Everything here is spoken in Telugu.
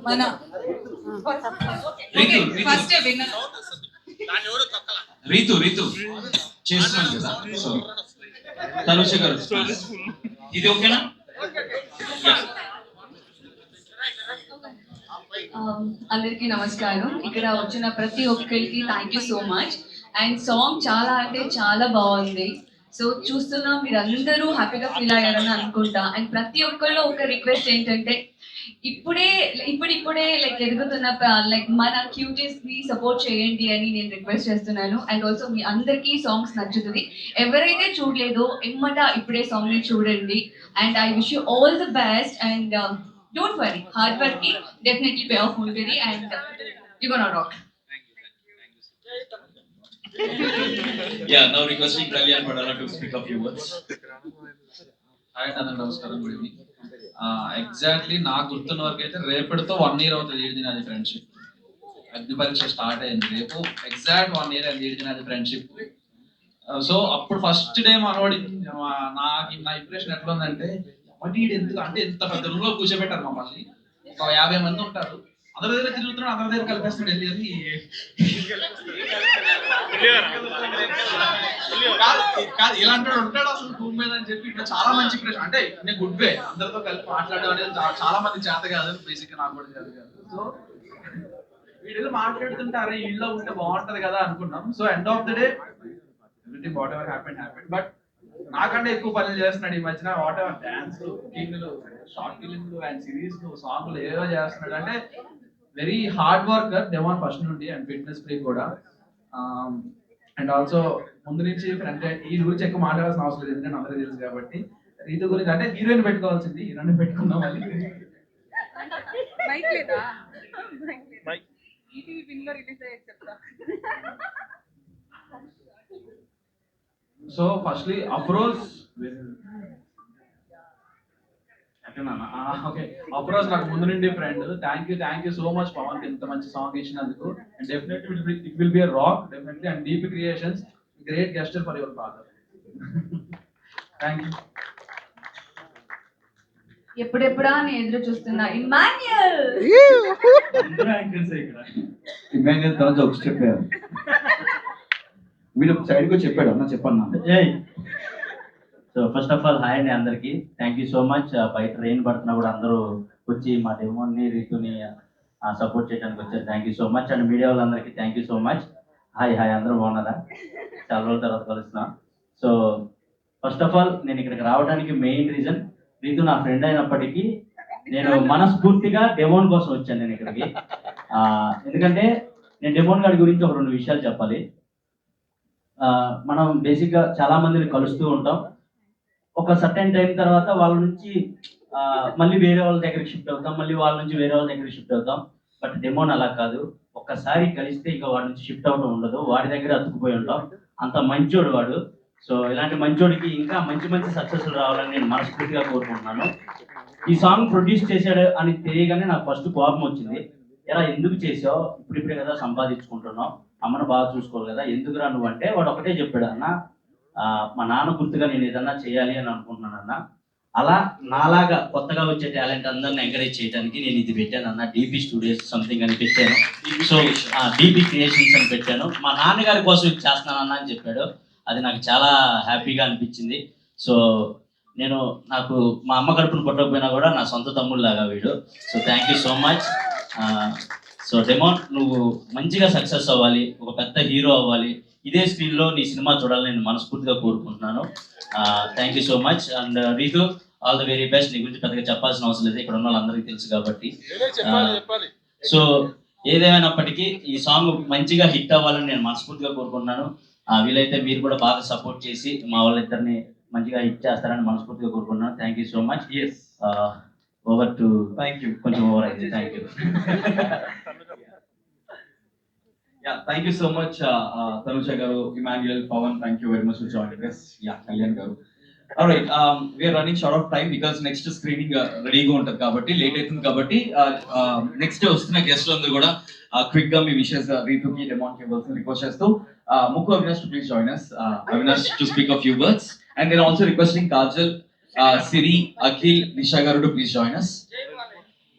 మన ఫస్ట్ విన్నర్ రీతు రీతు చేస్తున్నాను కదా. సో తనుష గారు ఇది ఓకేనా? అందరికీ నమస్కారం. ఇక్కడ వచ్చిన ప్రతి ఒక్కరికి thank you so much. And song చాలా అంటే చాలా బాగుంది. సో చూస్తున్నా మీరు అందరూ హ్యాపీగా ఫీల్ అయ్యారని అనుకుంటా. అండ్ ప్రతి ఒక్కళ్ళు ఒక రిక్వెస్ట్ ఏంటంటే ఇప్పుడిప్పుడే లైక్ ఎదుగుతున్న లైక్ మన క్యూటీస్ ని సపోర్ట్ చేయండి అని నేను రిక్వెస్ట్ చేస్తున్నాను. అండ్ ఆల్సో మీ అందరికీ సాంగ్స్ నచ్చుతుంది. ఎవరైతే చూడలేదో ఎమ్మట ఇప్పుడే సాంగ్ ని చూడండి. And I wish you all the best. And don't worry, hard work కి డెఫినెట్లీ పే ఆఫ్ ఉంటుంది. And you gonna rock. Yeah, now requesting Kalyan Padala to speak a few words. Hi అందరూ నమస్కారం, గుడ్ ఈవినింగ్. ఎగ్జాక్ట్లీ నాకు గుర్తున్న వరకు అయితే రేపటితో 1 year అవుతుంది ఈడిది నాది ఫ్రెండ్షిప్. అగ్ని పరీక్ష స్టార్ట్ అయింది రేపు, ఎగ్జాక్ట్ 1 year అయింది ఈడిది నాది ఫ్రెండ్షిప్. సో అప్పుడు ఫస్ట్ డే మనవాడి నా ఇంప్రెషన్ ఎట్లా ఉందంటే, మరి ఈడు ఎందుకు అంటే ఇంత పెద్ద రూమ్ లో కూర్చోబెట్టారు మమ్మల్ని. ఒక 50 మంది ఉంటారు, అందరి దగ్గర తిరుగుతున్నాడు, అందరి దగ్గర కలిపేస్తున్నాడు. వెళ్ళి కాదు ఇలాంటి ఉంటాడు అసలు భూమి మీద అని చెప్పి ఇట్లా చాలా మంచి ఇంప్రెషన్. అంటే నేను గుడ్ వే, అందరితో కలిపి మాట్లాడడం అనేది చాలా మంది చేత కాదు, బేసిక్ నాకు కూడా చేత కాదు. సో వీళ్ళు మాట్లాడుతుంటే అరే ఇళ్ళలో ఉంటే బాగుంటది కదా అనుకున్నాం. So end of the day everything whatever happen. But నాకంటే ఎక్కువ పనులు చేస్తున్నాడు ఈ మధ్యన. వాట్ ఎవర్ డాన్స్, కుకింగ్లు, షార్ట్ ఫిలింలు అండ్ సిరీస్లు, సాంగ్లు ఏవో చేస్తున్నాడు. అంటే వెరీ హార్డ్ వర్కర్ డెమాన్ ఫస్ట్ నుండి, అండ్ ఫిట్నెస్ ఫ్రీ కూడా. అండ్ ఆల్సో ముందు నుంచి ఫ్రెండ్. ఈ గురించి ఎక్కువ మాట్లాడాల్సిన అవసరం లేదు, ఎందుకంటే అందరూ తెలుసు కాబట్టి. రీతు గురించి అంటే హీరోయిన్ పెట్టుకోవాల్సింది, హీరోయిన్ పెట్టుకున్నాం మళ్ళీ. So firstly Afroz, okay Afroz నాకు ముందు నుండి friend. Thank you so much Pavan, ఇంత మంచి సాంగ్ ఇచ్చినందుకు. And definitely it will be a rock definitely. And DP creations great gesture for your father. Thank you. ఎప్పుడెప్పుడా అని ఎదురు చూస్తున్నా ఇమాన్యుయల్. ఇమాన్యుయల్ తర్వాత ఒక స్టెప్ వీడు సైడ్కి చెప్పాడు అన్న చెప్పన్నా. So first of all hi అండి అందరికి. Thank you so much. బయట రెయిన్ పడుతున్నా కూడా అందరూ వచ్చి మా డెమోని రీతుని సపోర్ట్ చేయడానికి వచ్చారు. Thank you so much. And media వాళ్ళందరికీ thank you so much. Hi అందరూ బాగున్నారా? చాలా రోజుల తర్వాత కలుస్తున్నాం. సో ఫస్ట్ ఆఫ్ ఆల్ నేను ఇక్కడికి రావడానికి మెయిన్ రీజన్, రీతు నా ఫ్రెండ్ అయినప్పటికీ నేను మనస్ఫూర్తిగా డెమోన్ కోసం వచ్చాను నేను ఇక్కడికి. ఎందుకంటే నేను డెమోన్ గారి గురించి ఒక 2 విషయాలు చెప్పాలి. మనం బేసిక్గా చాలా మందిని కలుస్తూ ఉంటాం. ఒక సర్టెన్ టైం తర్వాత వాళ్ళ నుంచి మళ్ళీ వేరే వాళ్ళ దగ్గరికి షిఫ్ట్ అవుతాం, మళ్ళీ వాళ్ళ నుంచి వేరే వాళ్ళ దగ్గరికి షిఫ్ట్ అవుతాం. బట్ డెమోన్ అలా కాదు, ఒక్కసారి కలిస్తే ఇక వాడి నుంచి షిఫ్ట్ అవడం ఉండదు, వాడి దగ్గర అతుక్కుపోయి ఉంటాం. అంత మంచోడు వాడు. సో ఇలాంటి మంచోడికి ఇంకా మంచి సక్సెస్లు రావాలని నేను మనస్ఫూర్తిగా కోరుకుంటున్నాను. ఈ సాంగ్ ప్రొడ్యూస్ చేశాడు అని తెలియగానే నాకు ఫస్ట్ కోపం వచ్చింది. ఎలా ఎందుకు చేసావు, ఇప్పుడిప్పుడే కదా సంపాదించుకుంటున్నావు, అమ్మను బాగా చూసుకోవాలి కదా, ఎందుకురా నువ్వు అంటే వాడు ఒకటే చెప్పాడు, అన్న మా నాన్న గుర్తుగా నేను ఏదన్నా చేయాలి అని అనుకుంటున్నాను అన్న. అలా నాలాగా కొత్తగా వచ్చే టాలెంట్ అందరిని ఎంకరేజ్ చేయడానికి నేను ఇది పెట్టాను అన్న, డీపీ స్టూడియోస్ సంథింగ్ అని పెట్టాను. సో డీపీ క్రియేషన్స్ అని పెట్టాను. మా నాన్నగారి కోసం ఇది చేస్తున్నానన్న అని చెప్పాడు. అది నాకు చాలా హ్యాపీగా అనిపించింది. సో నాకు మా అమ్మ కడుపును పుట్టకపోయినా కూడా నా సొంత తమ్ముళ్ళలాగా వీడు. So thank you so much. So demon నువ్వు మంచిగా సక్సెస్ అవ్వాలి, ఒక పెద్ద హీరో అవ్వాలి, ఇదే స్క్రీన్లో నీ సినిమా చూడాలని నేను మనస్ఫూర్తిగా కోరుకుంటున్నాను. Thank you so much. And Ritu all the very best. నీ గురించి పెద్దగా చెప్పాల్సిన అవసరం లేదు, ఇక్కడ ఉన్న వాళ్ళందరికీ తెలుసు కాబట్టి. సో ఏదేమైనప్పటికీ ఈ సాంగ్ మంచిగా హిట్ అవ్వాలని నేను మనస్ఫూర్తిగా కోరుకుంటున్నాను. వీలైతే మీరు కూడా బాగా సపోర్ట్ చేసి మా వాళ్ళిద్దరిని మంచిగా హిట్ చేస్తారని మనస్ఫూర్తిగా కోరుకుంటున్నాను. Thank you so much. Over to. Thank you. కొంచెం ఓవర్ అయితే thank you. Yeah, thank you so much, Tanusha garu, Emmanuel, Pawan. Thank you very much for joining us. Yeah, Kalyan garu. All right, we are running short of time because next screening ready ga untadi kabatti late aitundi kabatti next vastunna guest landaru kuda quick ga me wishes రీతుకి demon కి ఇవ్వాల్సిన రిక్వెస్ట్ చేస్తూ Mukku Avinash to please join us. Avinash to speak a few words, and then also requesting Kajal, Siri, Akhil, Nisha garu to please join us.